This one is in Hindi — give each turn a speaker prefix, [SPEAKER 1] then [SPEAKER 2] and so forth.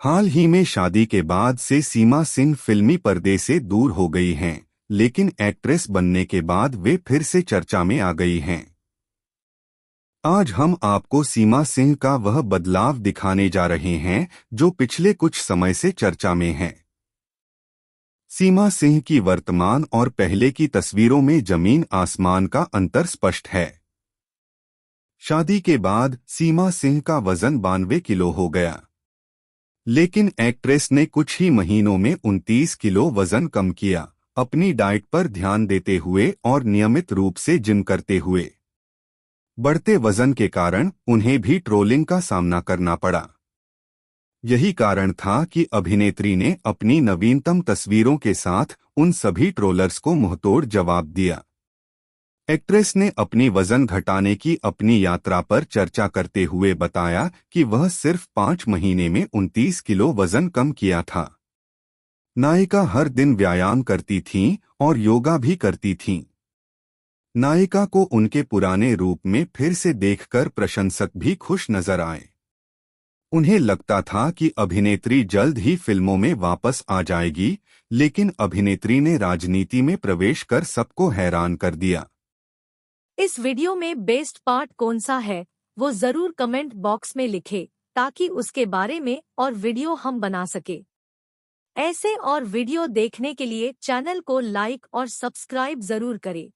[SPEAKER 1] हाल ही में शादी के बाद से सीमा सिंह फिल्मी पर्दे से दूर हो गई हैं, लेकिन एक्ट्रेस बनने के बाद वे फिर से चर्चा में आ गई हैं। आज हम आपको सीमा सिंह का वह बदलाव दिखाने जा रहे हैं जो पिछले कुछ समय से चर्चा में है। सीमा सिंह की वर्तमान और पहले की तस्वीरों में जमीन आसमान का अंतर स्पष्ट है। शादी के बाद सीमा सिंह का वजन 92 किलो हो गया, लेकिन एक्ट्रेस ने कुछ ही महीनों में 29 किलो वजन कम किया, अपनी डाइट पर ध्यान देते हुए और नियमित रूप से जिम करते हुए। बढ़ते वजन के कारण उन्हें भी ट्रोलिंग का सामना करना पड़ा। यही कारण था कि अभिनेत्री ने अपनी नवीनतम तस्वीरों के साथ उन सभी ट्रोलर्स को मुंहतोड़ जवाब दिया। एक्ट्रेस ने अपनी वजन घटाने की अपनी यात्रा पर चर्चा करते हुए बताया कि वह सिर्फ 5 महीने में 29 किलो वजन कम किया था। नायिका हर दिन व्यायाम करती थीं और योगा भी करती थीं। नायिका को उनके पुराने रूप में फिर से देखकर प्रशंसक भी खुश नजर आए। उन्हें लगता था कि अभिनेत्री जल्द ही फिल्मों में वापस आ जाएगी, लेकिन अभिनेत्री ने राजनीति में प्रवेश कर सबको हैरान कर दिया।
[SPEAKER 2] इस वीडियो में बेस्ट पार्ट कौन सा है वो जरूर कमेंट बॉक्स में लिखे, ताकि उसके बारे में और वीडियो हम बना सके। ऐसे और वीडियो देखने के लिए चैनल को लाइक और सब्सक्राइब जरूर करें।